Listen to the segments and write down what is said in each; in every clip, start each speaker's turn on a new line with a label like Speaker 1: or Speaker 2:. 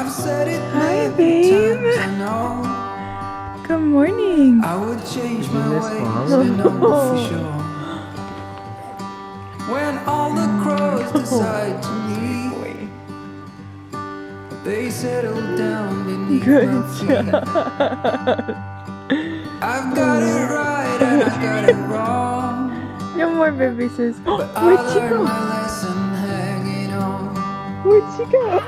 Speaker 1: Hi, babe. Good morning.
Speaker 2: I would change my ways and know for sure. When all the crows decide to leave, they settle down beneath my feet. I've got it right and I got it wrong.
Speaker 1: No more baby sis.
Speaker 2: But
Speaker 1: Where'd
Speaker 2: I
Speaker 1: she
Speaker 2: learned
Speaker 1: go?
Speaker 2: my lesson hanging on.
Speaker 1: Where'd she go?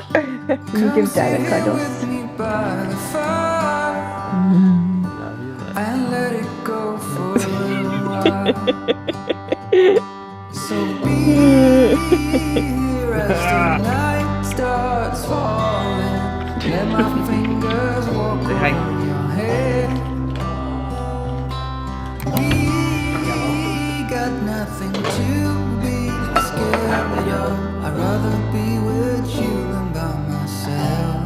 Speaker 1: You give Dad a cuddle.
Speaker 2: With me by the fire and let it go for a little while. So be here as the night starts falling. Let my fingers walk over your head. We got nothing to be scared of. I'd rather be with you than by myself.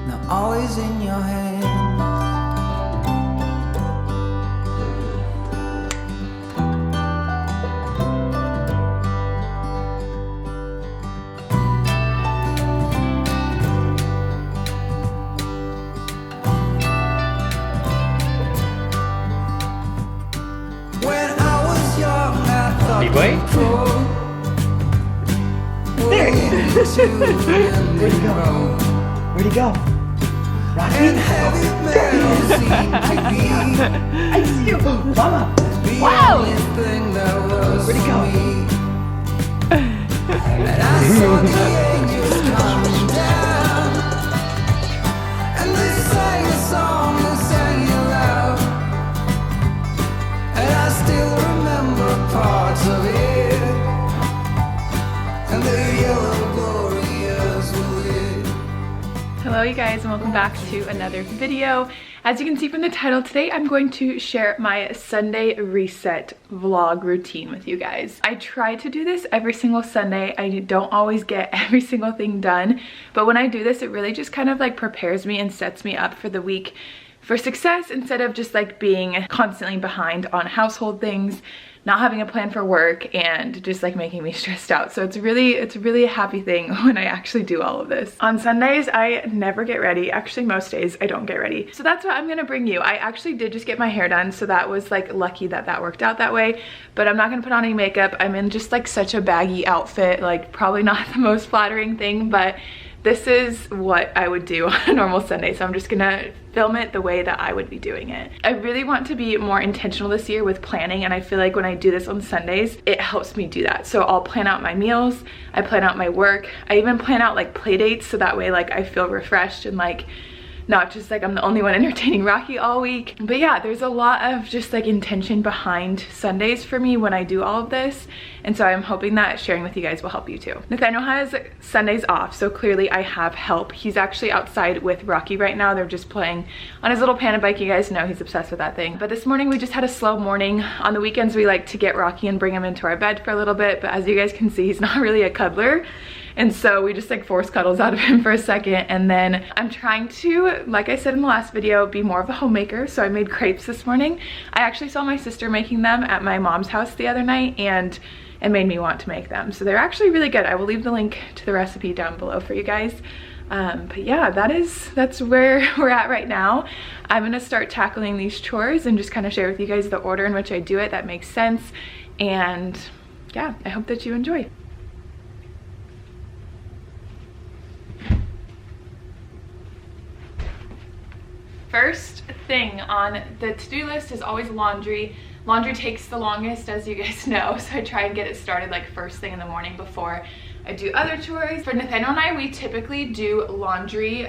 Speaker 2: Now always in your hands. When I was young, I thought
Speaker 3: Hey, boy.
Speaker 2: there he is. Where'd he go?
Speaker 3: Where'd he go?
Speaker 2: And heavy metal seemed to be
Speaker 3: I see you! Mama!
Speaker 2: the
Speaker 1: Wow.
Speaker 2: only thing that was
Speaker 3: Where'd he go?
Speaker 2: me. And I saw the angels coming down, and they sang a song and sang it loud. And I still remember parts of it, and the yellow glorious were lit.
Speaker 1: Hello you guys and welcome back to another video. As you can see from the title, today I'm going to share my Sunday reset vlog routine with you guys. I try to do this every single Sunday. I don't always get every single thing done, but when I do this, it really just kind of like prepares me and sets me up for the week for success instead of just like being constantly behind on household things, not having a plan for work, and just like making me stressed out. So it's really a happy thing when I actually do all of this. On Sundays, I never get ready. Actually, most days I don't get ready. So that's what I'm gonna bring you. I actually did just get my hair done, so that was like lucky that that worked out that way, but I'm not gonna put on any makeup. I'm in just like such a baggy outfit, like probably not the most flattering thing, but this is what I would do on a normal Sunday, so I'm just gonna film it the way that I would be doing it. I really want to be more intentional this year with planning, and I feel like when I do this on Sundays, it helps me do that. So I'll plan out my meals, I plan out my work, I even plan out like play dates, so that way like I feel refreshed and like not just like I'm the only one entertaining Rocky all week. But yeah, there's a lot of just like intention behind Sundays for me when I do all of this. And so I'm hoping that sharing with you guys will help you too. Nathaniel has Sundays off, so clearly I have help. He's actually outside with Rocky right now. They're just playing on his little panda bike. You guys know he's obsessed with that thing. But this morning we just had a slow morning. On the weekends we like to get Rocky and bring him into our bed for a little bit, but as you guys can see, he's not really a cuddler. And so we just like force cuddles out of him for a second. And then I'm trying to, like I said in the last video, be more of a homemaker. So I made crepes this morning. I actually saw my sister making them at my mom's house the other night, and it made me want to make them. So they're actually really good. I will leave the link to the recipe down below for you guys. But yeah, that's where we're at right now. I'm gonna start tackling these chores and just kind of share with you guys the order in which I do it that makes sense. And yeah, I hope that you enjoy. First thing on the to-do list is always laundry. Laundry takes the longest, as you guys know, so I try and get it started like first thing in the morning before I do other chores. For Nathaniel and I, we typically do laundry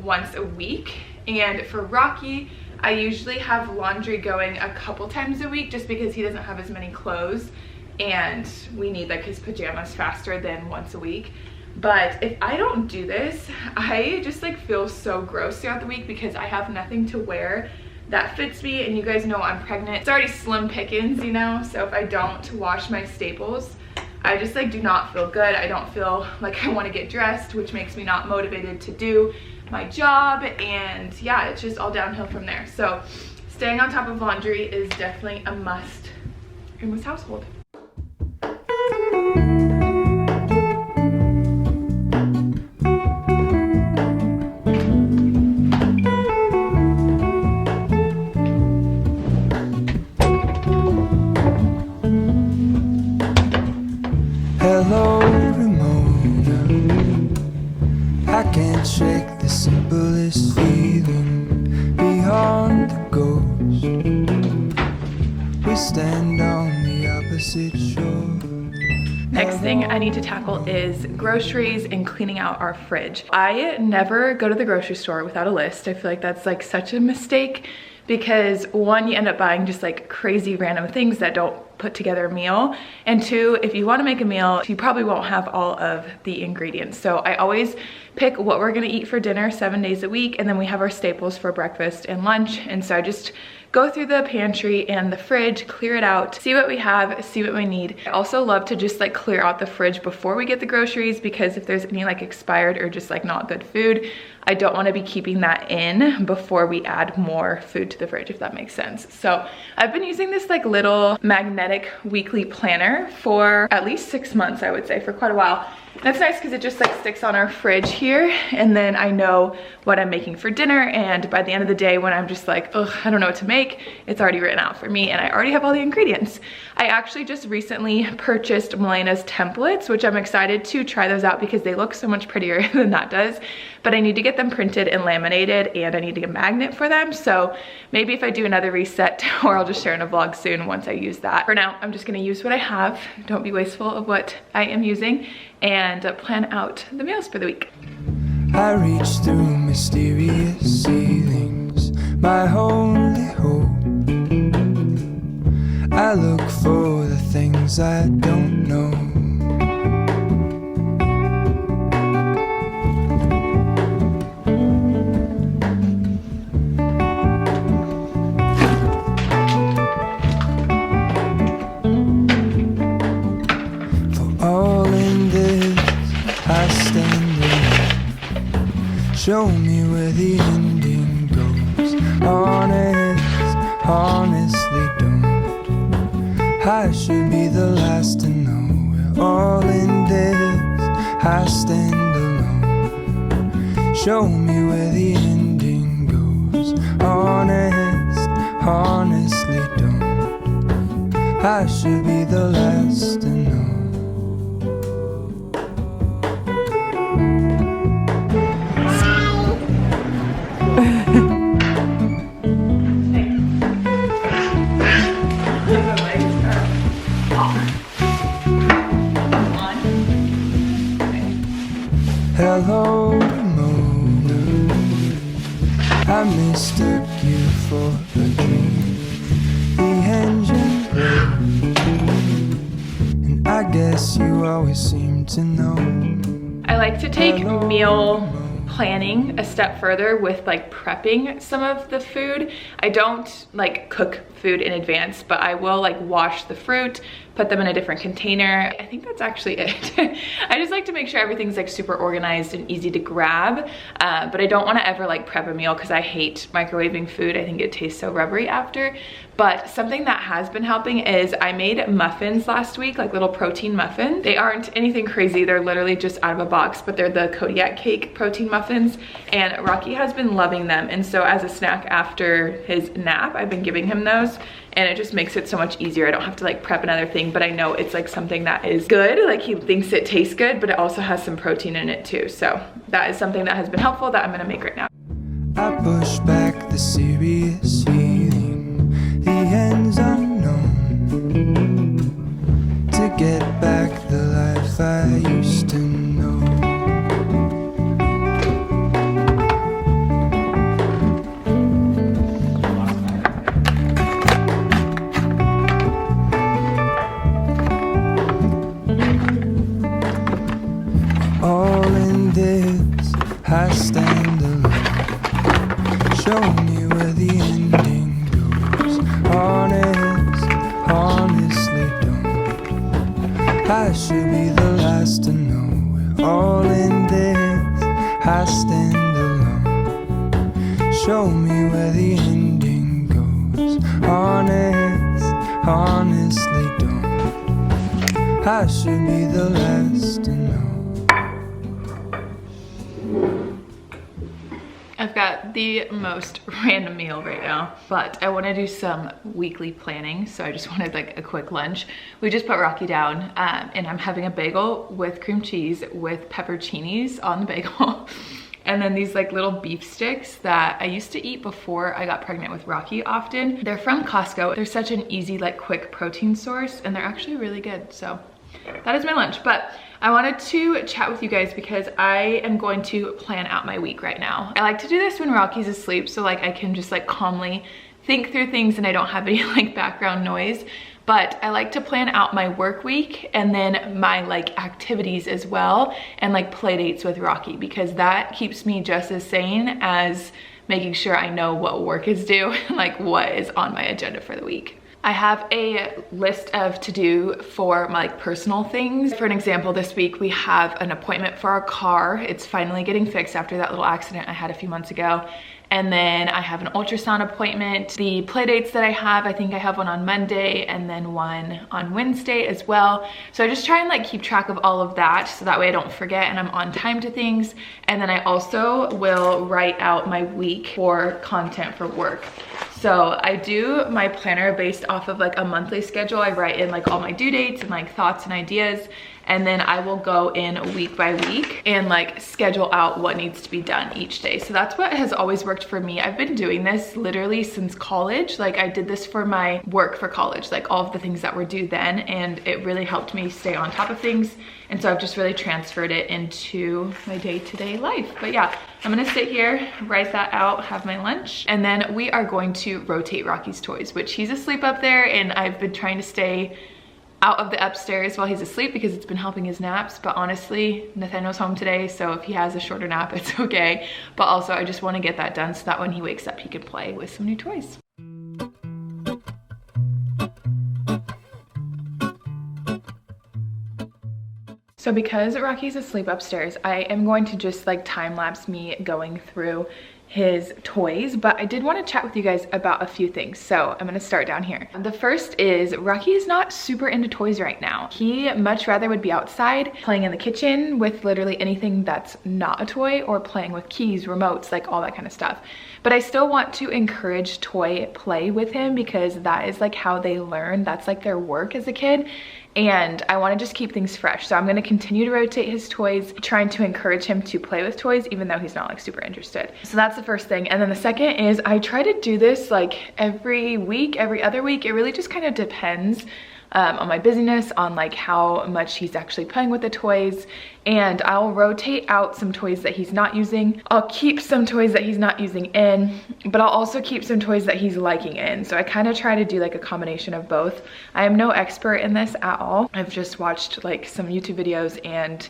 Speaker 1: once a week, and for Rocky, I usually have laundry going a couple times a week just because he doesn't have as many clothes and we need like his pajamas faster than once a week. But if I don't do this, I just like feel so gross throughout the week because I have nothing to wear that fits me, and you guys know I'm pregnant. It's already slim pickings, you know, so if I don't wash my staples, I just like do not feel good. I don't feel like I want to get dressed, which makes me not motivated to do my job, and yeah, it's just all downhill from there. So staying on top of laundry is definitely a must in this household.
Speaker 2: we stand on the opposite shore.
Speaker 1: Next thing I need to tackle is groceries and cleaning out our fridge. I never go to the grocery store without a list. I feel like that's like such a mistake because one, you end up buying just like crazy random things that don't put together a meal. And two, if you want to make a meal, you probably won't have all of the ingredients. So I always pick what we're gonna eat for dinner 7 days a week, and then we have our staples for breakfast and lunch. And so I just go through the pantry and the fridge, clear it out, see what we have, see what we need. I also love to just like clear out the fridge before we get the groceries, because if there's any like expired or just like not good food, I don't want to be keeping that in before we add more food to the fridge, if that makes sense. So I've been using this like little magnetic weekly planner for at least 6 months, I would say, for quite a while. That's nice because it just like sticks on our fridge here, and then I know what I'm making for dinner, and by the end of the day when I'm just like, ugh, I don't know what to make, it's already written out for me and I already have all the ingredients. I actually just recently purchased Melena's templates, which I'm excited to try those out because they look so much prettier than that does, but I need to get them printed and laminated, and I need to get a magnet for them. So maybe if I do another reset, or I'll just share in a vlog soon once I use that. For now, I'm just gonna use what I have. Don't be wasteful of what I am using, and plan out the meals for the week.
Speaker 2: I reach through mysterious ceilings, my only hope. I look for the things I don't know. For all in this, I stand alone. Show me where the ending goes. Honestly don't. I should be the last to know. We're all in this, I stand alone. Show me where the ending goes. Honestly don't. I should be the last to know. Hello, Mona. I mistook you for a dream. The engine broke, and I guess you always seem to know.
Speaker 1: I like to take meal planning a step further with like prepping some of the food. I don't like cook food in advance, but I will like wash the fruit, put them in a different container. I think that's actually it. I just like to make sure everything's like super organized and easy to grab, but I don't want to ever like prep a meal because I hate microwaving food. I think it tastes so rubbery after. But something that has been helping is I made muffins last week, like little protein muffins. They aren't anything crazy. They're literally just out of a box, but they're the Kodiak cake protein muffins, and Rocky has been loving them. And so as a snack after his nap, I've been giving him those, and it just makes it so much easier. I don't have to like prep another thing, but I know it's like something that is good. Like he thinks it tastes good, but it also has some protein in it too. So that is something that has been helpful that I'm gonna make right now.
Speaker 2: I push back the serious feeling, the end's unknown, to get back the life I used to know. All in this, I stand alone. Show me where the ending goes. Honestly don't. I should be the last to know. We're all in this, I stand alone. Show me where the ending goes. Honestly don't. I should be the last to know.
Speaker 1: I've got the most random meal right now, but I want to do some weekly planning, so I just wanted like a quick lunch. We just put Rocky down, and I'm having a bagel with cream cheese with pepperoncinis on the bagel. And then these like little beef sticks that I used to eat before I got pregnant with Rocky often. They're from Costco. They're such an easy, like quick protein source, and they're actually really good. So that is my lunch. But I wanted to chat with you guys because I am going to plan out my week right now. I like to do this when Rocky's asleep, so like I can just like calmly think through things and I don't have any like background noise. But I like to plan out my work week and then my like activities as well, and like play dates with Rocky, because that keeps me just as sane as making sure I know what work is due and like what is on my agenda for the week. I have a list of to-do for my like personal things. For an example, this week we have an appointment for our car. It's finally getting fixed after that little accident I had a few months ago. And then I have an ultrasound appointment. The play dates that I have, I think I have one on Monday and then one on Wednesday as well. So I just try and like keep track of all of that so that way I don't forget and I'm on time to things. And then I also will write out my week for content for work. So I do my planner based off of like a monthly schedule. I write in like all my due dates and like thoughts and ideas. And then I will go in week by week and like schedule out what needs to be done each day. So that's what has always worked for me. I've been doing this literally since college. Like I did this for my work for college, like all of the things that were due then, and it really helped me stay on top of things. And so I've just really transferred it into my day-to-day life. But yeah, I'm gonna sit here, write that out, have my lunch, and then we are going to rotate Rocky's toys, which he's asleep up there, and I've been trying to stay out of the upstairs while he's asleep because it's been helping his naps. But honestly, Nathaniel's home today, so if he has a shorter nap, it's okay. But also I just want to get that done so that when he wakes up, he can play with some new toys. So because Rocky's asleep upstairs, I am going to just like time lapse me going through his toys, but I did want to chat with you guys about a few things. So I'm gonna start down here. The first is Rocky is not super into toys right now. He much rather would be outside playing in the kitchen with literally anything that's not a toy, or playing with keys, remotes, like all that kind of stuff. But I still want to encourage toy play with him because that is like how they learn. That's like their work as a kid. And I want to just keep things fresh. So I'm going to continue to rotate his toys, trying to encourage him to play with toys, even though he's not like super interested. So that's the first thing. And then the second is I try to do this like every week, every other week. It really just kind of depends on my busyness, on like how much he's actually playing with the toys. And I'll rotate out some toys that he's not using. I'll keep some toys that he's not using in, but I'll also keep some toys that he's liking in. So I kind of try to do like a combination of both. I am no expert in this at all. I've just watched like some YouTube videos and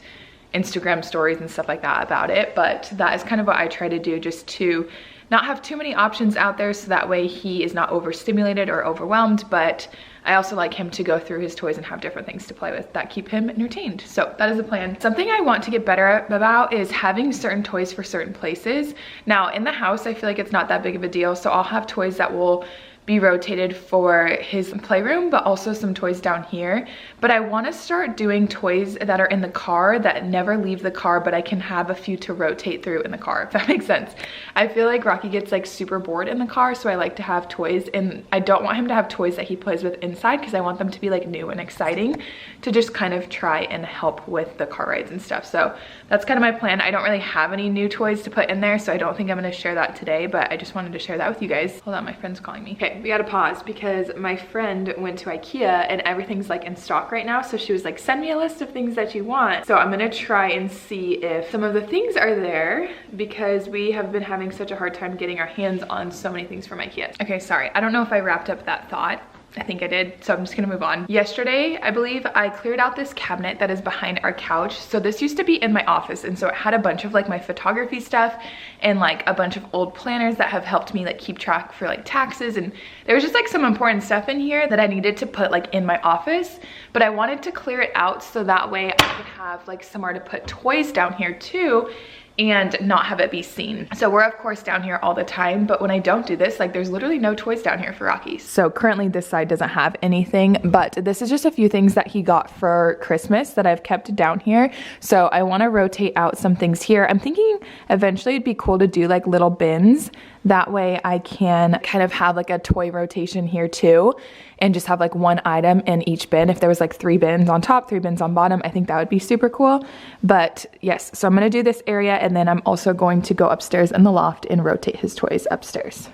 Speaker 1: Instagram stories and stuff like that about it, but that is kind of what I try to do, just to not have too many options out there so that way he is not overstimulated or overwhelmed. But I also like him to go through his toys and have different things to play with that keep him entertained. So that is the plan. Something I want to get better about is having certain toys for certain places. Now in the house, I feel like it's not that big of a deal. So I'll have toys that will be rotated for his playroom, but also some toys down here. But I want to start doing toys that are in the car that never leave the car, but I can have a few to rotate through in the car, if that makes sense. I feel like Rocky gets like super bored in the car, so I like to have toys, and I don't want him to have toys that he plays with inside because I want them to be like new and exciting to just kind of try and help with the car rides and stuff. So that's kind of my plan. I don't really have any new toys to put in there, so I don't think I'm going to share that today, but I just wanted to share that with you guys. Hold on, my friend's calling me. Okay, we gotta pause because my friend went to IKEA and everything's like in stock right now. So she was like, send me a list of things that you want. So I'm gonna try and see if some of the things are there because we have been having such a hard time getting our hands on so many things from IKEA. Okay, sorry. I don't know if I wrapped up that thought. I think I did, so I'm just gonna move on. Yesterday, I believe I cleared out this cabinet that is behind our couch. So this used to be in my office, and so it had a bunch of like my photography stuff and like a bunch of old planners that have helped me like keep track for like taxes, and there was just like some important stuff in here that I needed to put like in my office, but I wanted to clear it out so that way I could have like somewhere to put toys down here too and not have it be seen. So we're of course down here all the time, but when I don't do this, like there's literally no toys down here for Rocky. So currently this side doesn't have anything, but this is just a few things that he got for Christmas that I've kept down here. So I want to rotate out some things here. I'm thinking eventually it'd be cool to do like little bins. That way I can kind of have like a toy rotation here too, and just have like one item in each bin. If there was like 3 bins on top, 3 bins on bottom, I think that would be super cool. But yes, so I'm gonna do this area, and and then I'm also going to go upstairs in the loft and rotate his toys upstairs.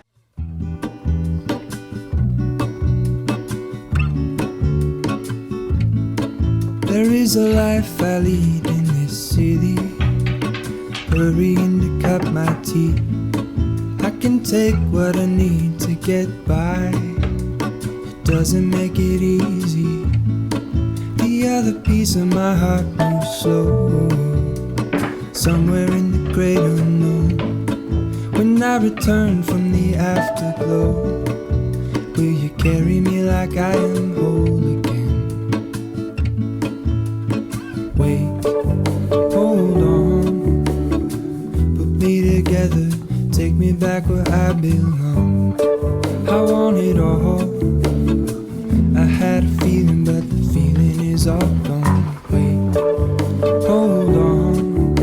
Speaker 2: There is a life I lead in this city, hurrying to cut my teeth. I can take what I need to get by. It doesn't make it easy. The other piece of my heart moves slow, somewhere in the great unknown. When I return from the afterglow, will you carry me like I am whole again? Wait, hold on, put me together, take me back where I belong. I want it all. I had a feeling, but the feeling is all gone. Wait, hold on,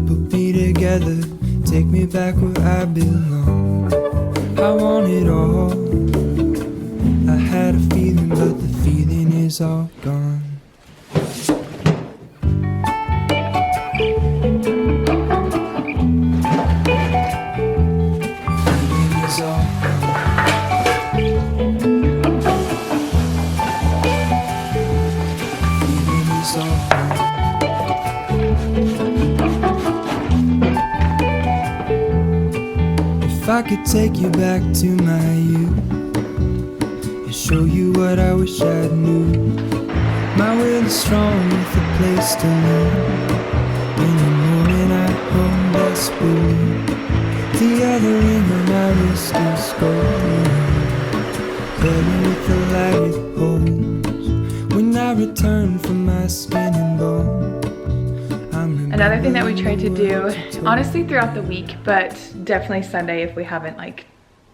Speaker 2: put me together, take me back where I belong. I want it all. I had a feeling, but the feeling is all gone. If I could take you back to my youth and show you what I wish I knew. My will is strong with a place to live. In the morning I home desperately. The other ring on my wrist is gold, playing with the light it holds. When I return from my skin and bones,
Speaker 1: another thing that we try to do, honestly throughout the week, but definitely Sunday if we haven't like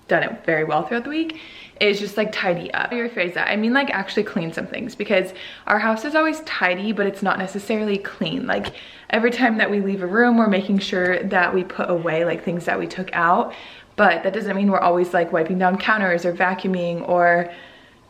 Speaker 1: done it very well throughout the week, is just like tidy up. I rephrase that. I mean like actually clean some things, because our house is always tidy, but it's not necessarily clean. Like every time that we leave a room, we're making sure that we put away like things that we took out, but that doesn't mean we're always like wiping down counters or vacuuming or,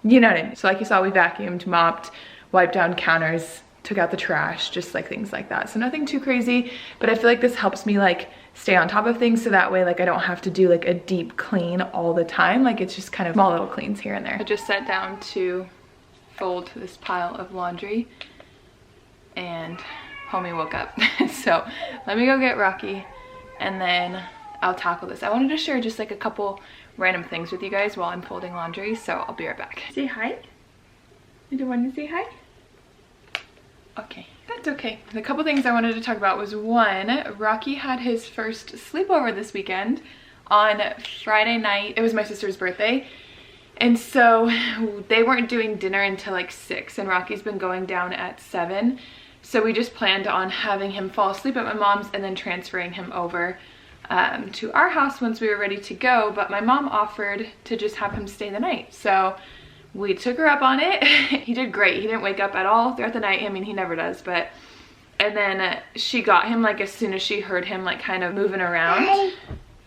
Speaker 1: you know what I mean? So like you saw, we vacuumed, mopped, wiped down counters, took out the trash, just like things like that. So nothing too crazy, but I feel like this helps me like stay on top of things, so that way like I don't have to do like a deep clean all the time. Like it's just kind of small little cleans here and there. I just sat down to fold this pile of laundry and homie woke up. So let me go get Rocky and then I'll tackle this. I wanted to share just like a couple random things with you guys while I'm folding laundry, so I'll be right back. Say hi. You don't want to say hi? Okay, that's okay. The couple things I wanted to talk about was, one, Rocky had his first sleepover this weekend on Friday night. It was my sister's birthday, and so they weren't doing dinner until like 6, and Rocky's been going down at 7. So we just planned on having him fall asleep at my mom's and then transferring him over to our house once we were ready to go, but my mom offered to just have him stay the night. So we took her up on it. He did great. He didn't wake up at all throughout the night. I mean, he never does, but, and then she got him like as soon as she heard him like kind of moving around. Hi.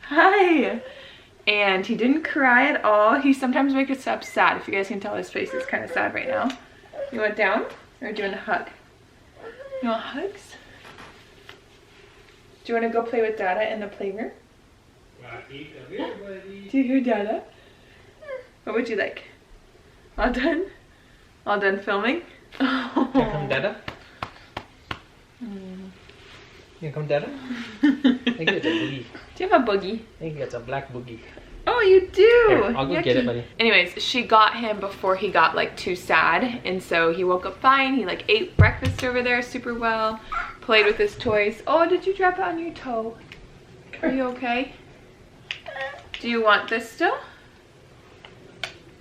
Speaker 1: Hi. And he didn't cry at all. He sometimes makes us sad. If you guys can tell, his face is kind of sad right now. You want down or do you want a hug? You want hugs? Do you want to go play with Dada in the playroom? Do you hear Dada? What would you like? All done? All done filming? Oh.
Speaker 3: Here come Dada. Here come Dada. I think it's a boogie.
Speaker 1: Do you have a boogie?
Speaker 3: I think it's a black boogie.
Speaker 1: Oh, you do?
Speaker 3: Here, I'll go get it, buddy.
Speaker 1: Anyways, she got him before he got like too sad, and so he woke up fine. He like ate breakfast over there super well, played with his toys. Oh, did you drop it on your toe? Are you okay? Do you want this still?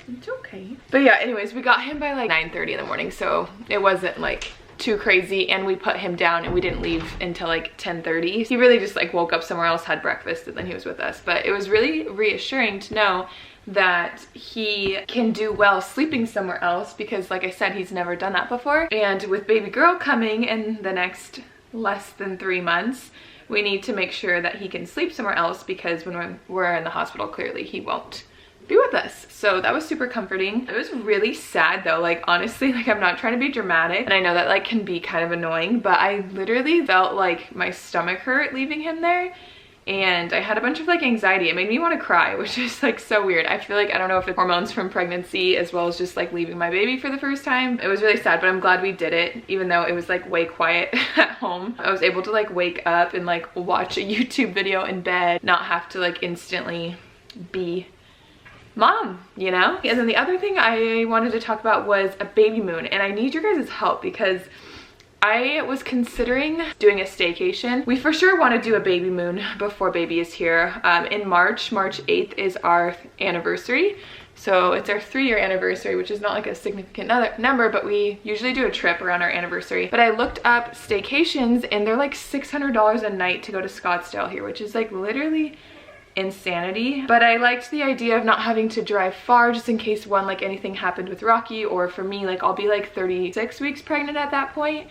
Speaker 1: It's okay. But yeah, anyways, we got him by like 9:30 in the morning, so it wasn't like too crazy, and we put him down and we didn't leave until like 10:30. He really just like woke up somewhere else, had breakfast, and then he was with us. But it was really reassuring to know that he can do well sleeping somewhere else, because like I said, he's never done that before. And with baby girl coming in the next less than 3 months, we need to make sure that he can sleep somewhere else, because when we're in the hospital, clearly he won't be with us. So that was super comforting. It was really sad though, like honestly, like I'm not trying to be dramatic and I know that like can be kind of annoying, but I literally felt like my stomach hurt leaving him there. And I had a bunch of like anxiety. It made me want to cry, which is like so weird. I feel like, I don't know if it's hormones from pregnancy as well as just like leaving my baby for the first time. It was really sad, but I'm glad we did it, even though it was like way quiet at home. I was able to like wake up and like watch a YouTube video in bed, not have to like instantly be mom, you know? And then the other thing I wanted to talk about was a baby moon, and I need your guys' help because I was considering doing a staycation. We for sure want to do a baby moon before baby is here. In March 8th is our anniversary. So it's our 3-year anniversary, which is not like a significant number, but we usually do a trip around our anniversary. But I looked up staycations and they're like $600 a night to go to Scottsdale here, which is like literally insanity. But I liked the idea of not having to drive far just in case one, like anything happened with Rocky, or for me, like I'll be like 36 weeks pregnant at that point.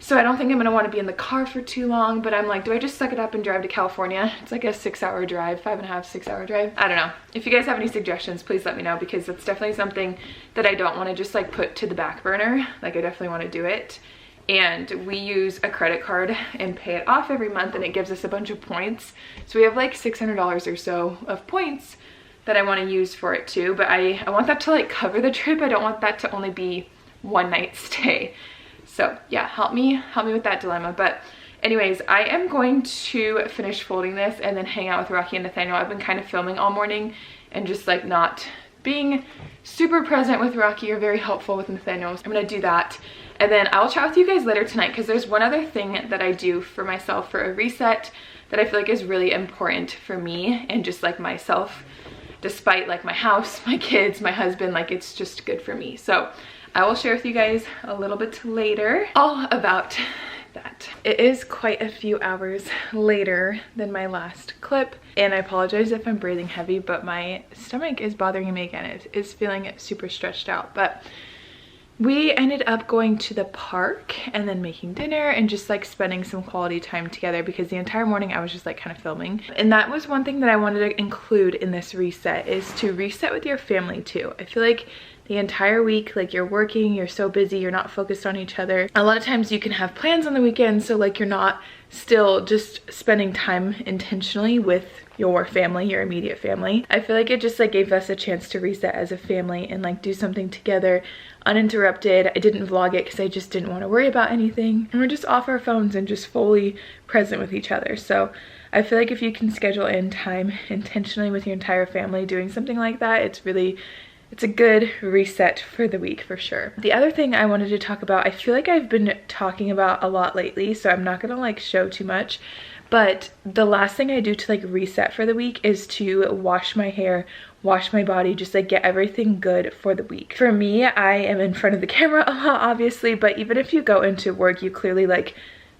Speaker 1: So I don't think I'm gonna want to be in the car for too long, but I'm like, do I just suck it up and drive to California? It's like a 6-hour drive, 5.5, 6-hour drive. I don't know. If you guys have any suggestions, please let me know, because it's definitely something that I don't want to just like put to the back burner. Like I definitely want to do it. And we use a credit card and pay it off every month, and it gives us a bunch of points. So we have like $600 or so of points that I want to use for it too. But I want that to like cover the trip. I don't want that to only be one night stay. So yeah, help me with that dilemma. But anyways, I am going to finish folding this and then hang out with Rocky and Nathaniel. I've been kind of filming all morning and just like not being super present with Rocky or very helpful with Nathaniel. I'm gonna do that. And then I'll chat with you guys later tonight, because there's one other thing that I do for myself for a reset that I feel like is really important for me and just like myself, despite like my house, my kids, my husband, like it's just good for me. So I will share with you guys a little bit later all about that. It is quite a few hours later than my last clip, and I apologize if I'm breathing heavy, but my stomach is bothering me again. It is feeling super stretched out. But we ended up going to the park and then making dinner and just like spending some quality time together, because the entire morning I was just like kind of filming. And that was one thing that I wanted to include in this reset, is to reset with your family too. I feel like the entire week, like you're working, you're so busy, you're not focused on each other. A lot of times you can have plans on the weekend, so like you're not still just spending time intentionally with your family, your immediate family. I feel like it just like gave us a chance to reset as a family and like do something together uninterrupted. I didn't vlog it because I just didn't want to worry about anything, and we're just off our phones and just fully present with each other. So I feel like if you can schedule in time intentionally with your entire family doing something like that, it's a good reset for the week for sure. The other thing I wanted to talk about, I feel like I've been talking about a lot lately, so I'm not gonna like show too much, but the last thing I do to like reset for the week is to wash my hair, wash my body, just like get everything good for the week. For me, I am in front of the camera a lot, obviously, but even if you go into work, you clearly like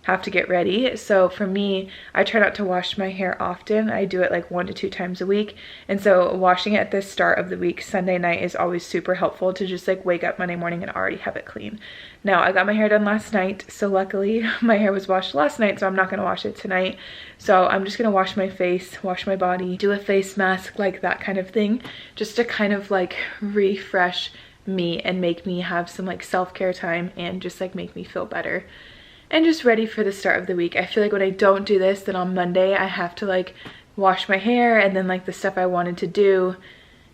Speaker 1: have to get ready. So for me, I try not to wash my hair often. I do it like 1 to 2 times a week. And so washing it at the start of the week, Sunday night, is always super helpful to just like wake up Monday morning and already have it clean. Now, I got my hair done last night, so luckily my hair was washed last night, so I'm not gonna wash it tonight. So I'm just gonna wash my face, wash my body, do a face mask, like that kind of thing, just to kind of like refresh me and make me have some like self-care time and just like make me feel better and just ready for the start of the week. I feel like when I don't do this, then on Monday I have to like wash my hair, and then like the stuff I wanted to do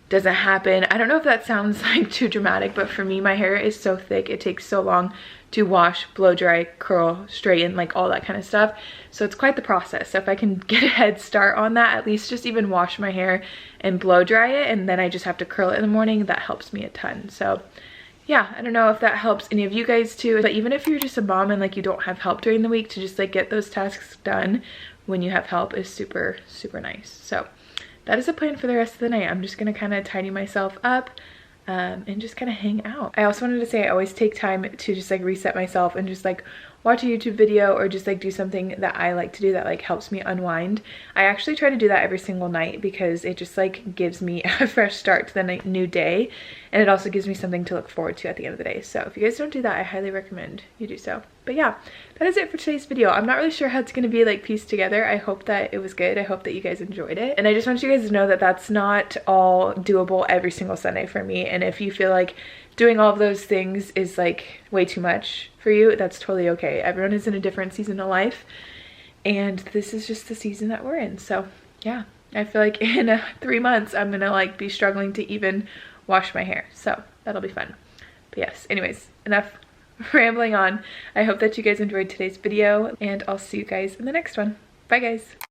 Speaker 1: doesn't happen. I don't know if that sounds like too dramatic, but for me, my hair is so thick. It takes so long to wash, blow dry, curl, straighten, like all that kind of stuff. So it's quite the process. So if I can get a head start on that, at least just even wash my hair and blow dry it, and then I just have to curl it in the morning, that helps me a ton. So yeah, I don't know if that helps any of you guys too, but even if you're just a mom and like you don't have help during the week, to just like get those tasks done when you have help is super, super nice. So that is the plan for the rest of the night. I'm just gonna kind of tidy myself up and just kind of hang out. I also wanted to say I always take time to just like reset myself and just like watch a YouTube video or just like do something that I like to do that like helps me unwind. I actually try to do that every single night because it just like gives me a fresh start to the new day, and it also gives me something to look forward to at the end of the day. So if you guys don't do that, I highly recommend you do so. But yeah, that is it for today's video. I'm not really sure how it's going to be like pieced together. I hope that it was good. I hope that you guys enjoyed it. And I just want you guys to know that that's not all doable every single Sunday for me. And if you feel like doing all of those things is like way too much for you, that's totally okay. Everyone is in a different season of life, and this is just the season that we're in. So yeah, I feel like in 3 months I'm gonna like be struggling to even wash my hair, so that'll be fun. But yes, anyways, enough rambling on. I hope that you guys enjoyed today's video, and I'll see you guys in the next one. Bye guys.